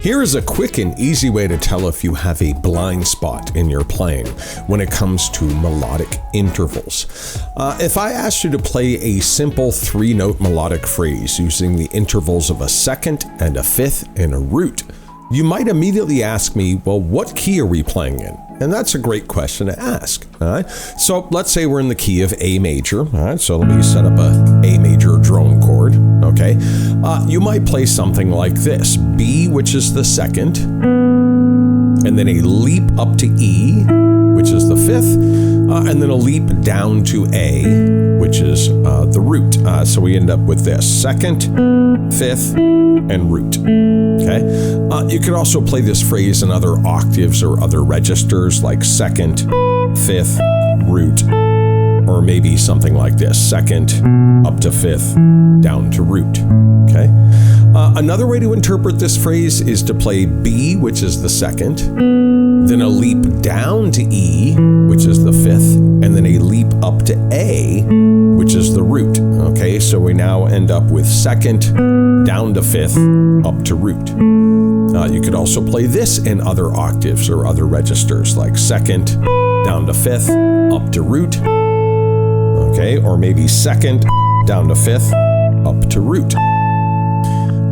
Here is a quick and easy way to tell if you have a blind spot in your playing when it comes to melodic intervals. If I asked you to play a simple 3-note melodic phrase using the intervals of a second and a fifth and a root, you might immediately ask me, well, what key are we playing in? And that's a great question to ask. All right. So let's say we're in the key of A major. All right. So let me set up a A major drone chord. Okay. You might play something like this: B, which is the second, and then a leap up to E, which is the fifth, and then a leap down to A, which is the root. So we end up with this: second, fifth, and root. Okay. You could also play this phrase in other octaves or other registers, like second, fifth, root, or maybe something like this: second, up to fifth, down to root. Okay. Another way to interpret this phrase is to play B, which is the second, then a leap down to E, which is the fifth, and then a leap up to A, which is the root. Okay, so we now end up with second, down to fifth, up to root. You could also play this in other octaves or other registers, like second, down to fifth, up to root. Okay, or maybe second, down to fifth, up to root.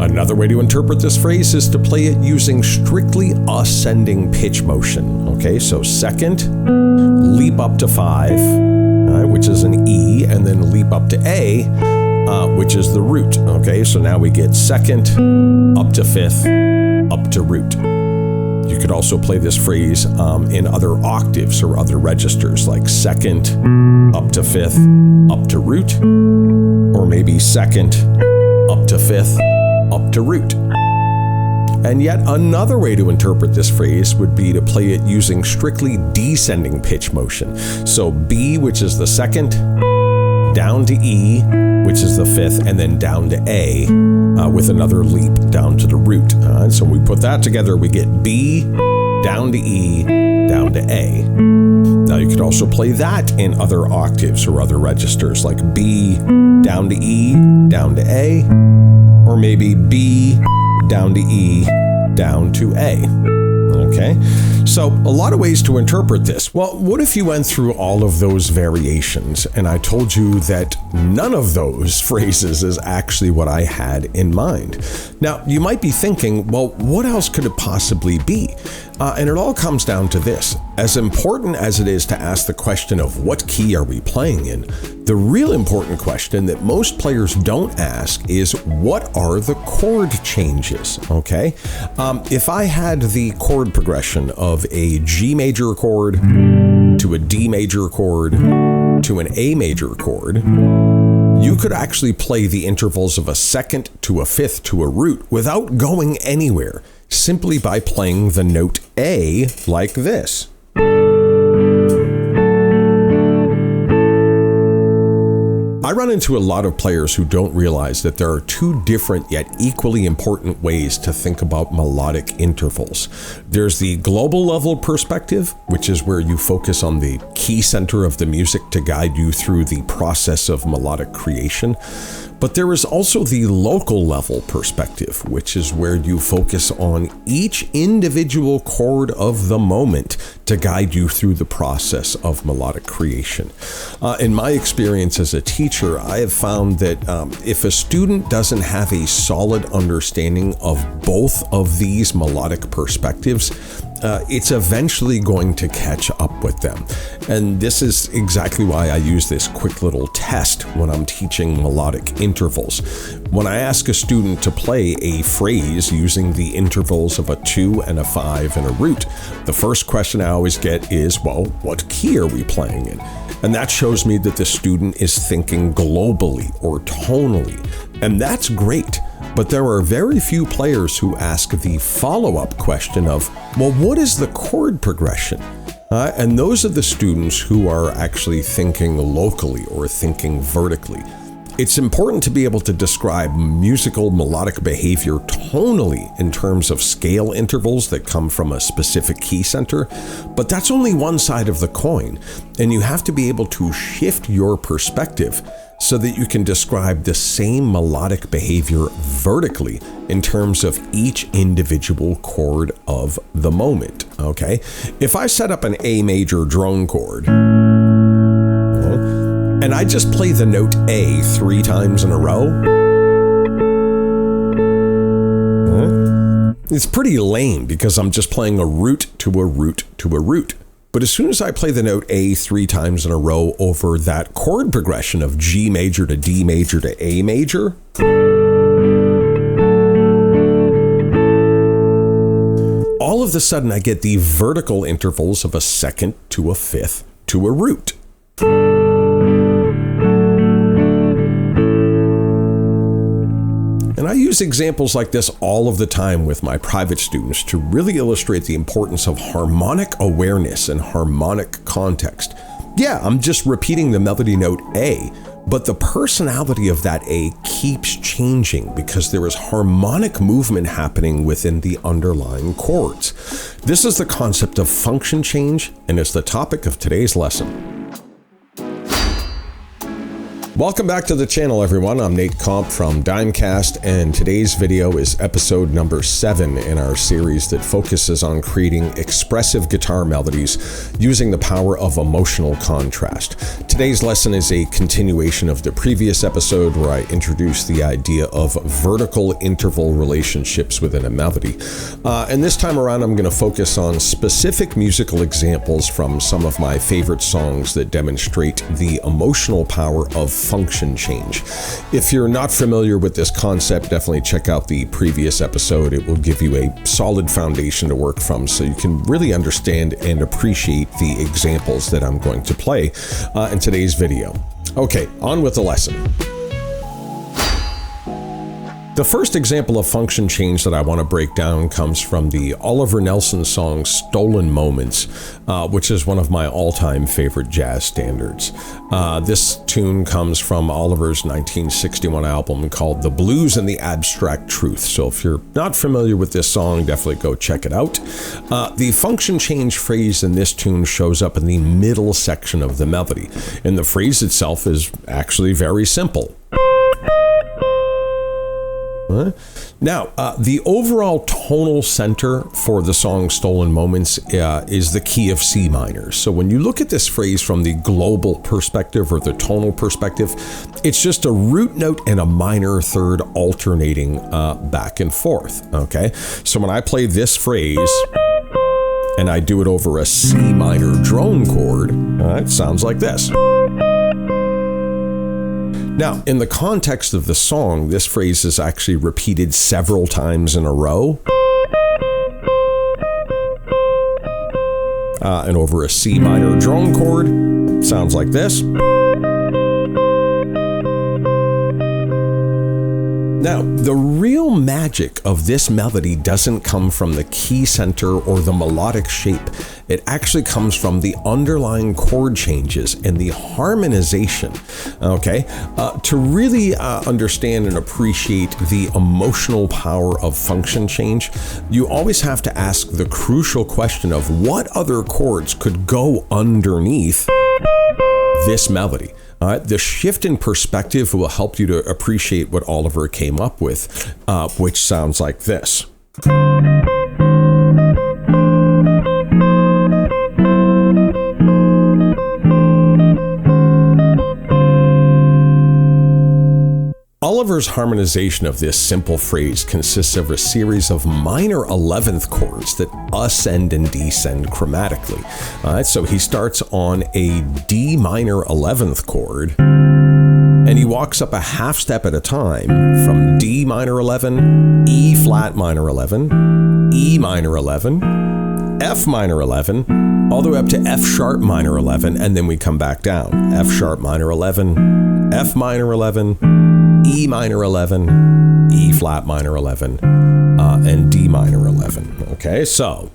Another way to interpret this phrase is to play it using strictly ascending pitch motion. Okay, so second, leap up to 5, which is an E, and then leap up to A, which is the root. Okay, so now we get second, up to fifth, up to root. You could also play this phrase in other octaves or other registers, like second, up to fifth, up to root, or maybe second, up to fifth, up to root. And yet another way to interpret this phrase would be to play it using strictly descending pitch motion. So B, which is the second, down to E, which is the fifth, and then down to A, with another leap down to the root. And so we put that together, we get B, down to E, down to A. Now you could also play that in other octaves or other registers, like B, down to E, down to A, or maybe B, down to E, down to A. Okay, so a lot of ways to interpret this. Well, what if you went through all of those variations and I told you that none of those phrases is actually what I had in mind? Now, you might be thinking, well, what else could it possibly be? And it all comes down to this. As important as it is to ask the question of what key are we playing in, the real important question that most players don't ask is, what are the chord changes? Okay, if I had the chord progression of a G major chord to a D major chord to an A major chord, you could actually play the intervals of a second to a fifth to a root without going anywhere, simply by playing the note A like this. I run into a lot of players who don't realize that there are two different yet equally important ways to think about melodic intervals. There's the global level perspective, which is where you focus on the key center of the music to guide you through the process of melodic creation. But there is also the local level perspective, which is where you focus on each individual chord of the moment to guide you through the process of melodic creation. In my experience as a teacher, I have found that if a student doesn't have a solid understanding of both of these melodic perspectives, it's eventually going to catch up with them. And this is exactly why I use this quick little test when I'm teaching melodic intervals. When I ask a student to play a phrase using the intervals of a 2 and a 5 and a root, the first question I always get is, well, what key are we playing in? And that shows me that the student is thinking globally or tonally. And that's great. But there are very few players who ask the follow-up question of, well, what is the chord progression? And those are the students who are actually thinking locally or thinking vertically. It's important to be able to describe musical melodic behavior tonally in terms of scale intervals that come from a specific key center, but that's only one side of the coin, and you have to be able to shift your perspective so that you can describe the same melodic behavior vertically in terms of each individual chord of the moment, okay? If I set up an A major drone chord, and I just play the note A 3 times in a row, it's pretty lame because I'm just playing a root to a root to a root. But as soon as I play the note A 3 times in a row over that chord progression of G major to D major to A major, all of a sudden I get the vertical intervals of a second to a fifth to a root. And I use examples like this all of the time with my private students to really illustrate the importance of harmonic awareness and harmonic context. Yeah, I'm just repeating the melody note A, but the personality of that A keeps changing because there is harmonic movement happening within the underlying chords. This is the concept of function change, and it's the topic of today's lesson. Welcome back to the channel, everyone. I'm Nate Comp from DYMECAST, and today's video is episode number 7 in our series that focuses on creating expressive guitar melodies using the power of emotional contrast. Today's lesson is a continuation of the previous episode where I introduced the idea of vertical interval relationships within a melody. And this time around, I'm going to focus on specific musical examples from some of my favorite songs that demonstrate the emotional power of function change. If you're not familiar with this concept, definitely check out the previous episode. It will give you a solid foundation to work from so you can really understand and appreciate the examples that I'm going to play in today's video. Okay, on with the lesson. The first example of function change that I want to break down comes from the Oliver Nelson song Stolen Moments, which is one of my all-time favorite jazz standards. This tune comes from Oliver's 1961 album called The Blues and the Abstract Truth. So if you're not familiar with this song, definitely go check it out. The function change phrase in this tune shows up in the middle section of the melody, and the phrase itself is actually very simple. Now, the overall tonal center for the song Stolen Moments is the key of C minor. So when you look at this phrase from the global perspective or the tonal perspective, it's just a root note and a minor third alternating back and forth, okay? So when I play this phrase and I do it over a C minor drone chord, it sounds like this. Now, in the context of the song, this phrase is actually repeated several times in a row. And over a C minor drone chord, sounds like this. Now, the real magic of this melody doesn't come from the key center or the melodic shape. It actually comes from the underlying chord changes and the harmonization, okay? To really understand and appreciate the emotional power of function change, you always have to ask the crucial question of what other chords could go underneath this melody. The shift in perspective will help you to appreciate what Oliver came up with, which sounds like this. Oliver's harmonization of this simple phrase consists of a series of minor 11th chords that ascend and descend chromatically. So he starts on a D minor 11th chord, and he walks up a half step at a time from D minor 11, E flat minor 11, E minor 11, F minor 11, all the way up to F sharp minor 11, and then we come back down. F sharp minor 11, F minor 11, E minor 11, E flat minor 11, and D minor 11. Okay, so.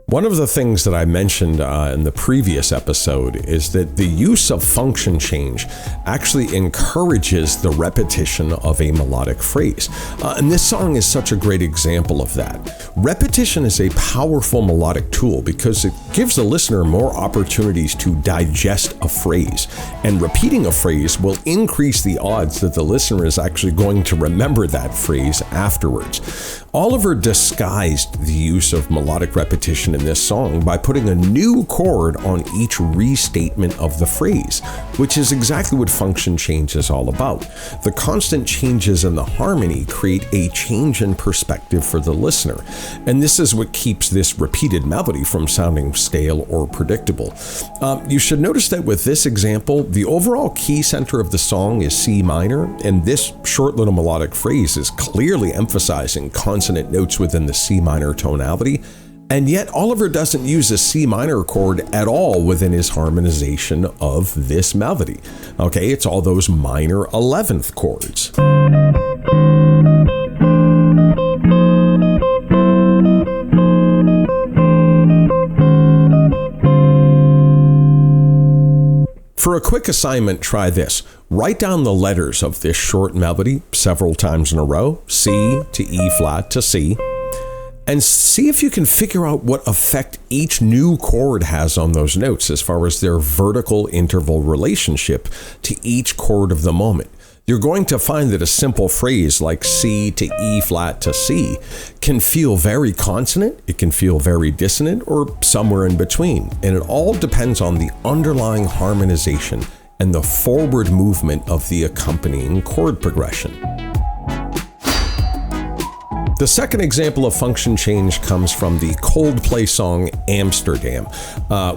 One of the things that I mentioned in the previous episode is that the use of function change actually encourages the repetition of a melodic phrase. And this song is such a great example of that. Repetition is a powerful melodic tool because it gives the listener more opportunities to digest a phrase. And repeating a phrase will increase the odds that the listener is actually going to remember that phrase afterwards. Oliver disguised the use of melodic repetition in this song by putting a new chord on each restatement of the phrase, which is exactly what function change is all about. The constant changes in the harmony create a change in perspective for the listener, and this is what keeps this repeated melody from sounding stale or predictable. You should notice that with this example, the overall key center of the song is C minor, and this short little melodic phrase is clearly emphasizing consonant notes within the C minor tonality, and yet Oliver doesn't use a C minor chord at all within his harmonization of this melody. Okay, it's all those minor 11th chords. For a quick assignment, try this. Write down the letters of this short melody several times in a row, C to E flat to C, and see if you can figure out what effect each new chord has on those notes as far as their vertical interval relationship to each chord of the moment. You're going to find that a simple phrase like C to E flat to C can feel very consonant, it can feel very dissonant, or somewhere in between. And it all depends on the underlying harmonization and the forward movement of the accompanying chord progression. The second example of function change comes from the Coldplay song Amsterdam,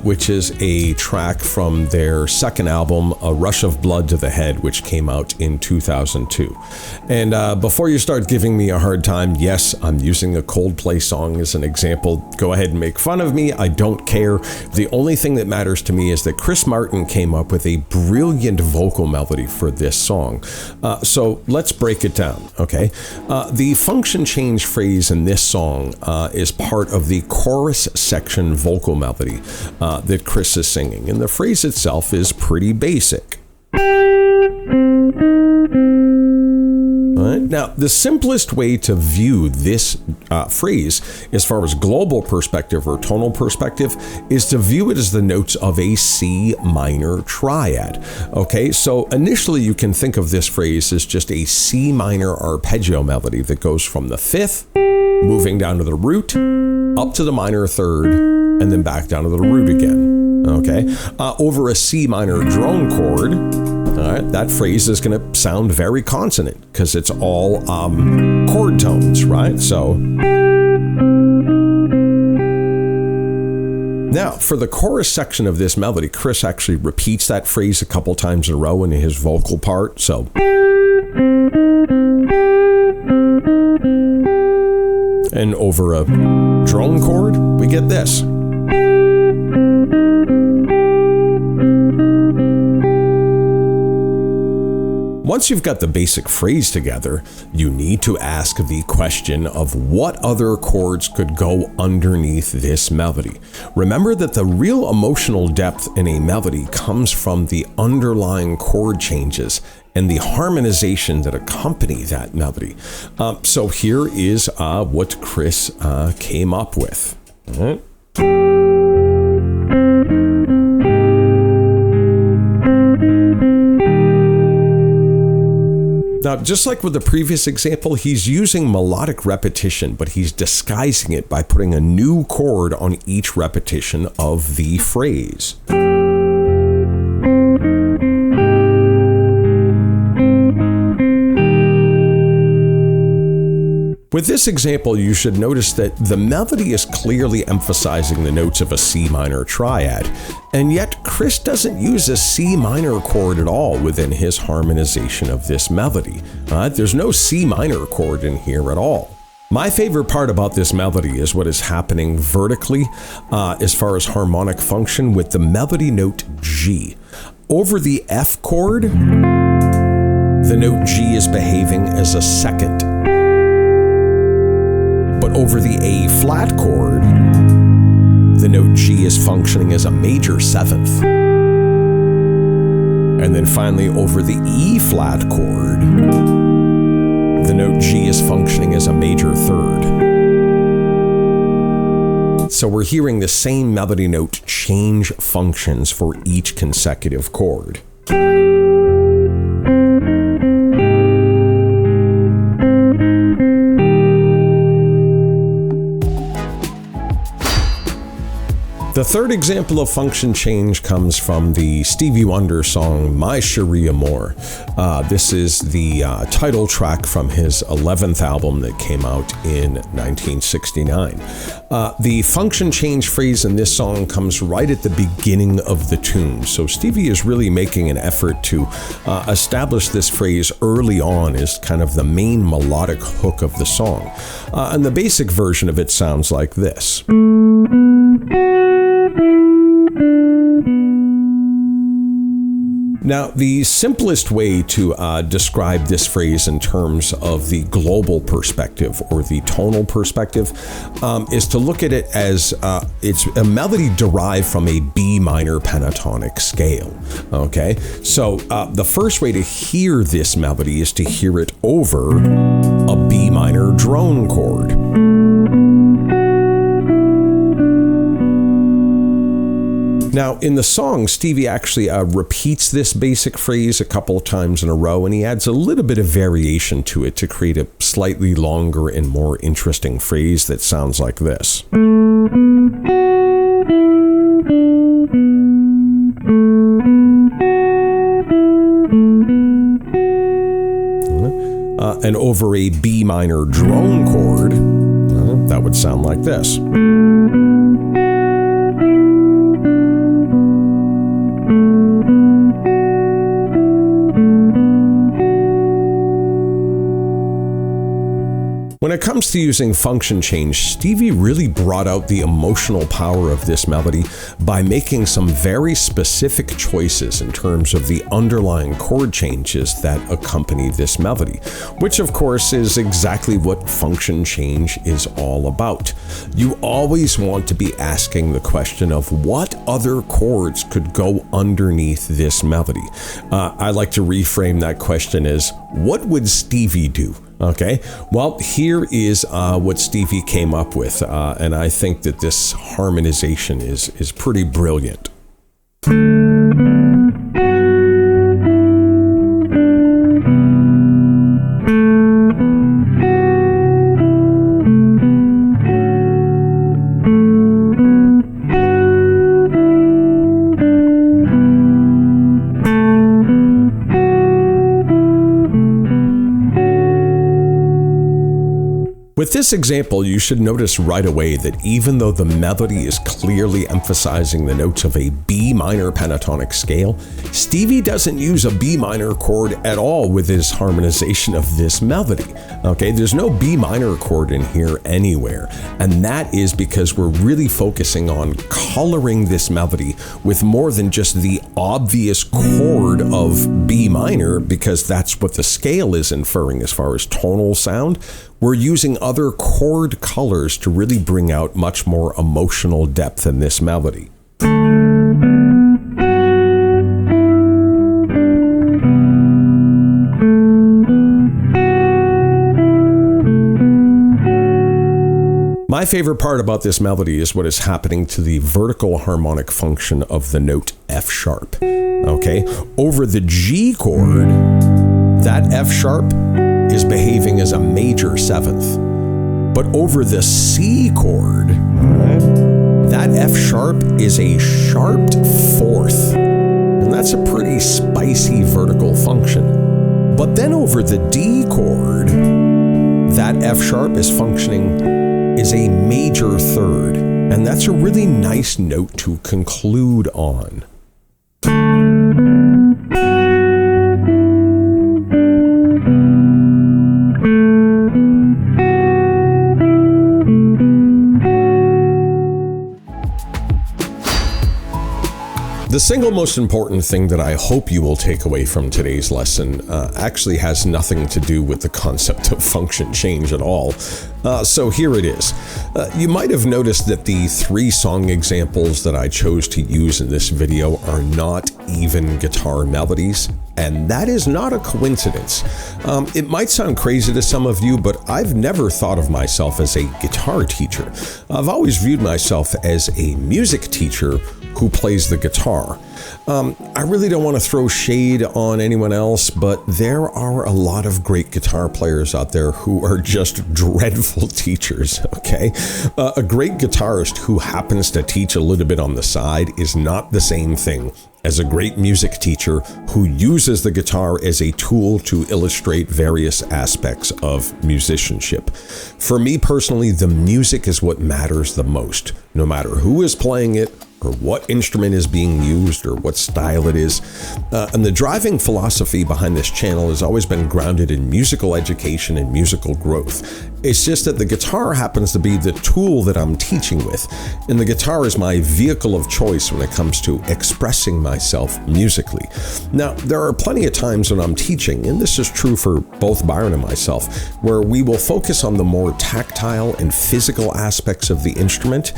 which is a track from their second album, A Rush of Blood to the Head, which came out in 2002. And before you start giving me a hard time, yes, I'm using a Coldplay song as an example. Go ahead and make fun of me. I don't care. The only thing that matters to me is that Chris Martin came up with a brilliant vocal melody for this song. So let's break it down, okay? The function change phrase in this song is part of the chorus section vocal melody that Chris is singing, and the phrase itself is pretty basic. Right. Now, the simplest way to view this phrase as far as global perspective or tonal perspective is to view it as the notes of a C minor triad. Okay, so initially you can think of this phrase as just a C minor arpeggio melody that goes from the fifth, moving down to the root, up to the minor third, and then back down to the root again. Okay, over a C minor drone chord. All right, that phrase is going to sound very consonant because it's all chord tones, right? So now for the chorus section of this melody, Chris actually repeats that phrase a couple times in a row in his vocal part. So and over a drone chord, we get this. Once you've got the basic phrase together, you need to ask the question of what other chords could go underneath this melody. Remember that the real emotional depth in a melody comes from the underlying chord changes and the harmonization that accompany that melody. So here is what Chris came up with. All right. Now, just like with the previous example, he's using melodic repetition, but he's disguising it by putting a new chord on each repetition of the phrase. With this example, you should notice that the melody is clearly emphasizing the notes of a C minor triad, and yet Chris doesn't use a C minor chord at all within his harmonization of this melody. There's no C minor chord in here at all. My favorite part about this melody is what is happening vertically as far as harmonic function with the melody note G. Over the F chord, the note G is behaving as a second. But over the A flat chord, the note G is functioning as a major seventh. And then finally, over the E flat chord, the note G is functioning as a major third. So we're hearing the same melody note change functions for each consecutive chord. The third example of function change comes from the Stevie Wonder song My Cherie Amour. This is the title track from his 11th album that came out in 1969. The function change phrase in this song comes right at the beginning of the tune. So Stevie is really making an effort to establish this phrase early on as kind of the main melodic hook of the song. And the basic version of it sounds like this. Now, the simplest way to describe this phrase in terms of the global perspective or the tonal perspective is to look at it as it's a melody derived from a B minor pentatonic scale. Okay, so the first way to hear this melody is to hear it over a B minor drone chord. Now, in the song, Stevie actually repeats this basic phrase a couple of times in a row, and he adds a little bit of variation to it to create a slightly longer and more interesting phrase that sounds like this. And over a B minor drone chord, that would sound like this. When it comes to using function change, Stevie really brought out the emotional power of this melody by making some very specific choices in terms of the underlying chord changes that accompany this melody, which of course is exactly what function change is all about. You always want to be asking the question of what other chords could go underneath this melody. I like to reframe that question as, what would Stevie do? Okay, well, here is what Stevie came up with, and I think that this harmonization is pretty brilliant. With this example, you should notice right away that even though the melody is clearly emphasizing the notes of a B minor pentatonic scale, Stevie doesn't use a B minor chord at all with his harmonization of this melody. Okay, there's no B minor chord in here anywhere, and that is because we're really focusing on coloring this melody with more than just the obvious chord of B minor, because that's what the scale is inferring as far as tonal sound. We're using other chord colors to really bring out much more emotional depth in this melody. My favorite part about this melody is what is happening to the vertical harmonic function of the note F sharp. Okay, over the G chord, that F sharp is behaving as a major seventh. But over the C chord, that F sharp is a sharped fourth. And that's a pretty spicy vertical function. But then over the D chord, that F sharp is functioning as a major third. And that's a really nice note to conclude on. The single most important thing that I hope you will take away from today's lesson actually has nothing to do with the concept of function change at all. So here it is. You might have noticed that the 3 song examples that I chose to use in this video are not even guitar melodies, and that is not a coincidence. It might sound crazy to some of you, but I've never thought of myself as a guitar teacher. I've always viewed myself as a music teacher who plays the guitar. I really don't want to throw shade on anyone else, but there are a lot of great guitar players out there who are just dreadful teachers, okay? A great guitarist who happens to teach a little bit on the side is not the same thing as a great music teacher who uses the guitar as a tool to illustrate various aspects of musicianship. For me personally, the music is what matters the most, no matter who is playing it, or what instrument is being used, or what style it is. And the driving philosophy behind this channel has always been grounded in musical education and musical growth. It's just that the guitar happens to be the tool that I'm teaching with, and the guitar is my vehicle of choice when it comes to expressing myself musically. Now, there are plenty of times when I'm teaching, and this is true for both Byron and myself, where we will focus on the more tactile and physical aspects of the instrument.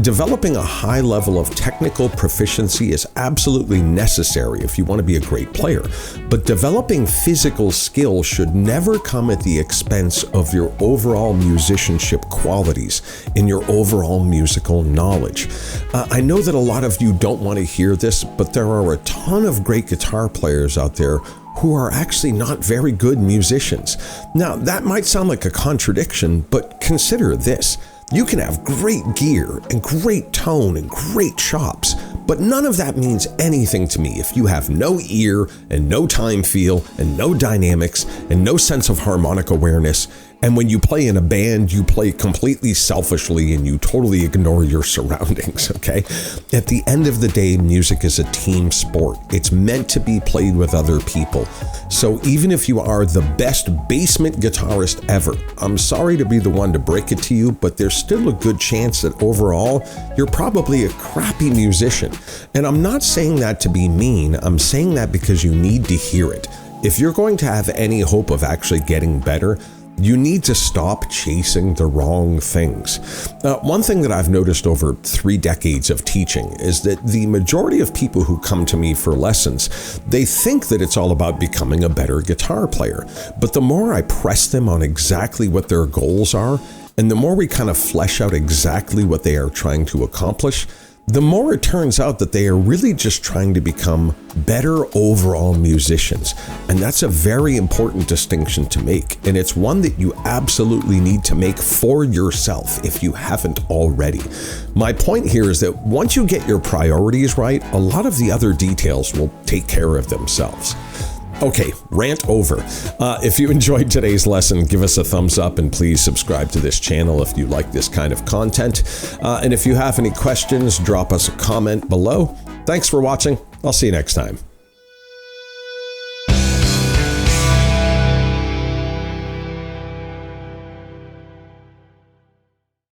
Developing a high level of technical proficiency is absolutely necessary if you want to be a great player, but developing physical skill should never come at the expense of your overall musicianship qualities and your overall musical knowledge. I know that a lot of you don't want to hear this, but there are a ton of great guitar players out there who are actually not very good musicians. Now, that might sound like a contradiction, but consider this. You can have great gear and great tone and great chops, but none of that means anything to me if you have no ear and no time feel and no dynamics and no sense of harmonic awareness. And when you play in a band, you play completely selfishly and you totally ignore your surroundings, okay? At the end of the day, music is a team sport. It's meant to be played with other people. So even if you are the best basement guitarist ever, I'm sorry to be the one to break it to you, but there's still a good chance that overall, you're probably a crappy musician. And I'm not saying that to be mean, I'm saying that because you need to hear it. If you're going to have any hope of actually getting better, you need to stop chasing the wrong things. One thing that I've noticed over 3 decades of teaching is that the majority of people who come to me for lessons, they think that it's all about becoming a better guitar player. But the more I press them on exactly what their goals are, and the more we kind of flesh out exactly what they are trying to accomplish, the more it turns out that they are really just trying to become better overall musicians. And that's a very important distinction to make. And it's one that you absolutely need to make for yourself if you haven't already. My point here is that once you get your priorities right, a lot of the other details will take care of themselves. Okay, rant over. If you enjoyed today's lesson, give us a thumbs up and please subscribe to this channel if you like this kind of content. And if you have any questions, drop us a comment below. Thanks for watching. I'll see you next time.